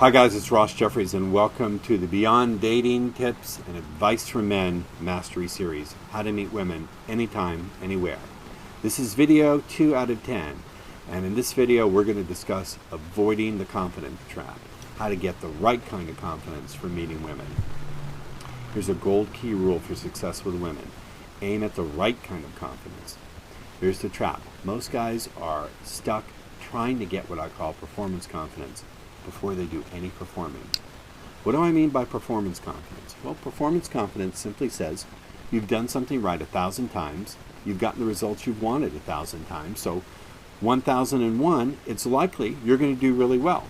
Hi guys, it's Jeffries and welcome to the Beyond Dating Tips and Advice for Men Mastery Series, How to Meet Women Anytime, Anywhere. This is video 2 out of 10, and in this video we're going to discuss avoiding the confidence trap, how to get the right kind of confidence for meeting women. Here's a gold key rule for success with women. Aim at the right kind of confidence. Here's the trap. Most guys are stuck trying to get what I call performance confidence before they do any performing. What do I mean by performance confidence? Well, performance confidence simply says you've done something right 1,000 times, you've gotten the results you've wanted 1,000 times, so 1,001, it's likely you're going to do really well.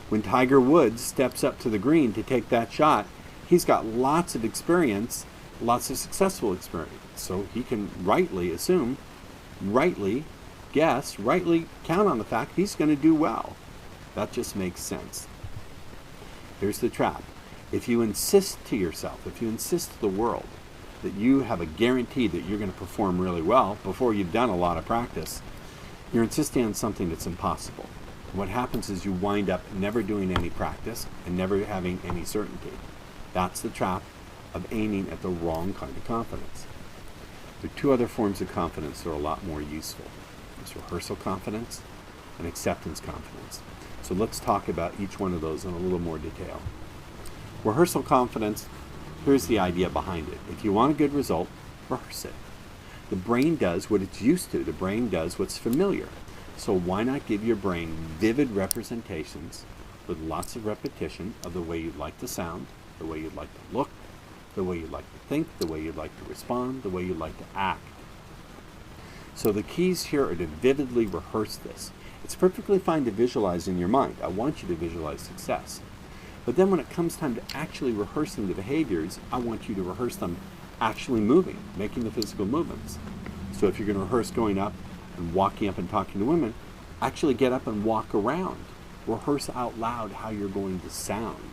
When Tiger Woods steps up to the green to take that shot, he's got lots of experience, lots of successful experience, so he can rightly assume, rightly guess, rightly count on the fact he's going to do well. That just makes sense. Here's the trap. If you insist to yourself, if you insist to the world that you have a guarantee that you're going to perform really well before you've done a lot of practice, you're insisting on something that's impossible. What happens is you wind up never doing any practice and never having any certainty. That's the trap of aiming at the wrong kind of confidence. There are two other forms of confidence that are a lot more useful. There's rehearsal confidence and acceptance confidence. So let's talk about each one of those in a little more detail. Rehearsal confidence, here's the idea behind it. If you want a good result, rehearse it. The brain does what it's used to. The brain does what's familiar. So why not give your brain vivid representations with lots of repetition of the way you'd like to sound, the way you'd like to look, the way you'd like to think, the way you'd like to respond, the way you'd like to act. So the keys here are to vividly rehearse this. It's perfectly fine to visualize in your mind. I want you to visualize success. But then when it comes time to actually rehearsing the behaviors, I want you to rehearse them actually moving, making the physical movements. So if you're going to rehearse going up and walking up and talking to women, actually get up and walk around. Rehearse out loud how you're going to sound.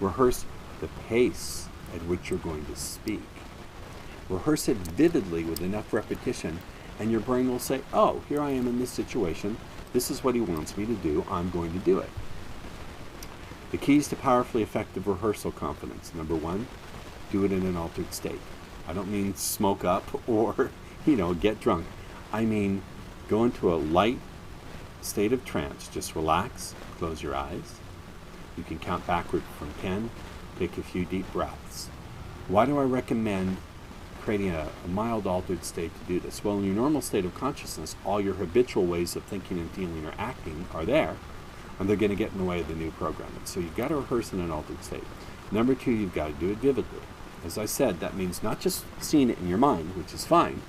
Rehearse the pace at which you're going to speak. Rehearse it vividly with enough repetition, and your brain will say, oh, here I am in this situation. This is what he wants me to do. I'm going to do it. The keys to powerfully effective rehearsal confidence. Number one, do it in an altered state. I don't mean smoke up or, get drunk. I mean, go into a light state of trance. Just relax, close your eyes. You can count backward from 10, take a few deep breaths. Why do I recommend creating a mild altered state to do this? Well, in your normal state of consciousness, all your habitual ways of thinking and feeling or acting are there, and they're going to get in the way of the new programming. So you've got to rehearse in an altered state. Number two, you've got to do it vividly. As I said, that means not just seeing it in your mind, which is fine,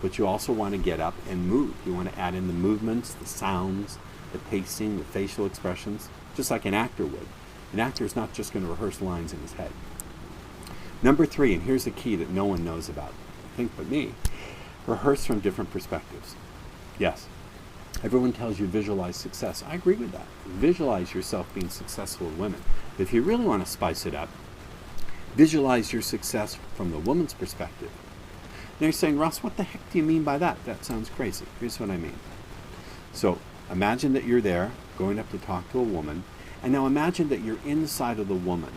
but you also want to get up and move. You want to add in the movements, the sounds, the pacing, the facial expressions, just like an actor would. An actor is not just going to rehearse lines in his head. Number three, and here's the key that no one knows about, I think but me, rehearse from different perspectives. Yes, everyone tells you visualize success. I agree with that. Visualize yourself being successful with women. But if you really want to spice it up, visualize your success from the woman's perspective. Now you're saying, Ross, what the heck do you mean by that? That sounds crazy. Here's what I mean. So imagine that you're there going up to talk to a woman, and now imagine that you're inside of the woman.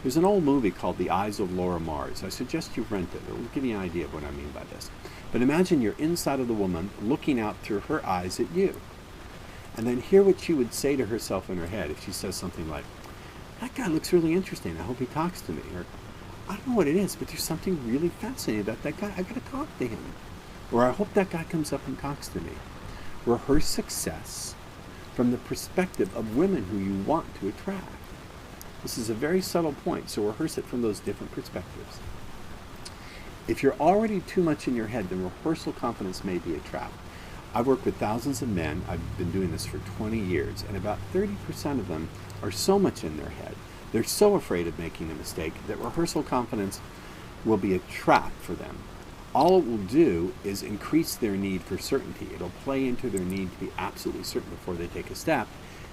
There's an old movie called The Eyes of Laura Mars. I suggest you rent it. It will give you an idea of what I mean by this. But imagine you're inside of the woman looking out through her eyes at you. And then hear what she would say to herself in her head if she says something like, that guy looks really interesting. I hope he talks to me. Or, I don't know what it is, but there's something really fascinating about that guy. I got to talk to him. Or I hope that guy comes up and talks to me. Rehearse success from the perspective of women who you want to attract. This is a very subtle point, so rehearse it from those different perspectives. If you're already too much in your head, then rehearsal confidence may be a trap. I've worked with thousands of men. I've been doing this for 20 years, and about 30% of them are so much in their head. They're so afraid of making a mistake that rehearsal confidence will be a trap for them. All it will do is increase their need for certainty. It'll play into their need to be absolutely certain before they take a step.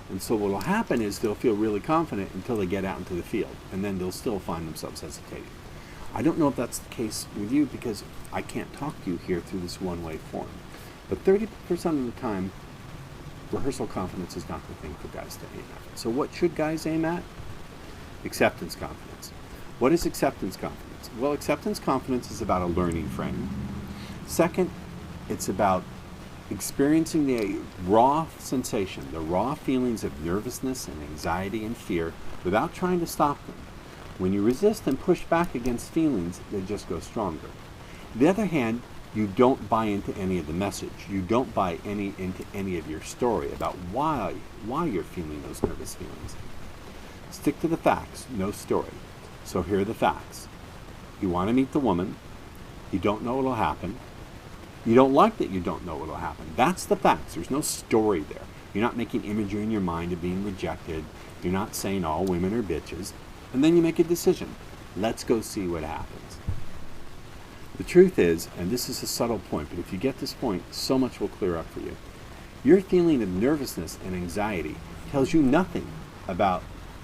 And so what will happen is they'll feel really confident until they get out into the field, and then they'll still find themselves hesitating. I don't know if that's the case with you because I can't talk to you here through this one-way form. But 30% of the time, rehearsal confidence is not the thing for guys to aim at. So what should guys aim at? Acceptance confidence. What is acceptance confidence? Well, acceptance confidence is about a learning frame. Second, it's about experiencing the raw sensation, the raw feelings of nervousness and anxiety and fear without trying to stop them. When you resist and push back against feelings, they just go stronger. On the other hand, you don't buy into any of the message. You don't buy into any of your story about why you're feeling those nervous feelings. Stick to the facts, no story. So here are the facts. You want to meet the woman. You don't know what'll happen. You don't like that you don't know what'll happen. That's the facts. There's no story there. You're not making imagery in your mind of being rejected. You're not saying all women are bitches. And then you make a decision. Let's go see what happens. The truth is, and this is a subtle point, but if you get this point, so much will clear up for you. Your feeling of nervousness and anxiety tells you nothing about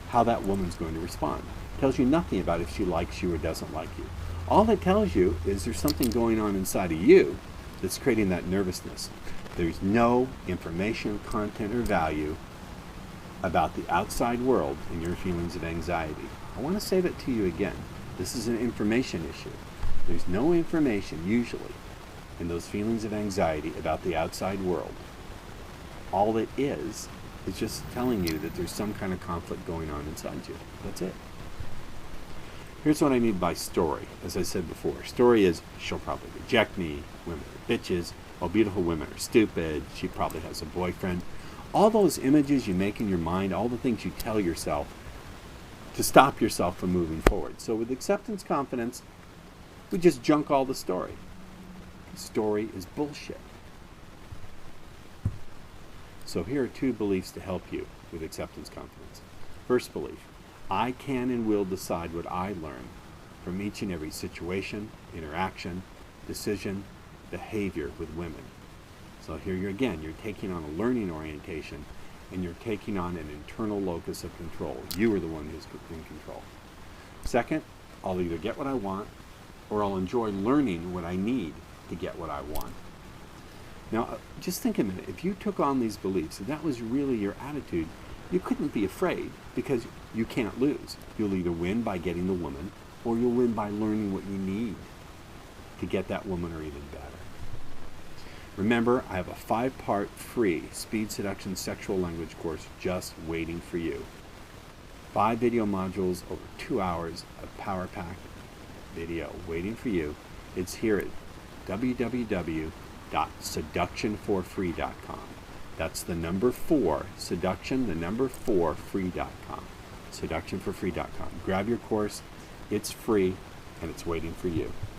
how that woman's going to respond. It tells you nothing about if she likes you or doesn't like you. All it tells you is there's something going on inside of you that's creating that nervousness. There's no information, content, or value about the outside world in your feelings of anxiety. I want to say that to you again. This is an information issue. There's no information, usually, in those feelings of anxiety about the outside world. All it is just telling you that there's some kind of conflict going on inside you. That's it. Here's what I mean by story. As I said before, story is, she'll probably reject me, women are bitches, oh, beautiful women are stupid, she probably has a boyfriend. All those images you make in your mind, all the things you tell yourself to stop yourself from moving forward. So with acceptance confidence, we just junk all the story. The story is bullshit. So here are 2 beliefs to help you with acceptance confidence. First belief, I can and will decide what I learn from each and every situation, interaction, decision, behavior with women. So here you're taking on a learning orientation, and you're taking on an internal locus of control. You are the one who's in control. Second, I'll either get what I want, or I'll enjoy learning what I need to get what I want. Now, just think a minute. If you took on these beliefs, if that was really your attitude, you couldn't be afraid, because you can't lose. You'll either win by getting the woman, or you'll win by learning what you need to get that woman, or even better. Remember, I have a 5-part free speed seduction sexual language course just waiting for you. 5 video modules over 2 hours of power-packed video waiting for you. It's here at www.seductionforfree.com. That's the number 4, seduction, the number 4, free.com. Seductionforfree.com. Grab your course. It's free, and it's waiting for you.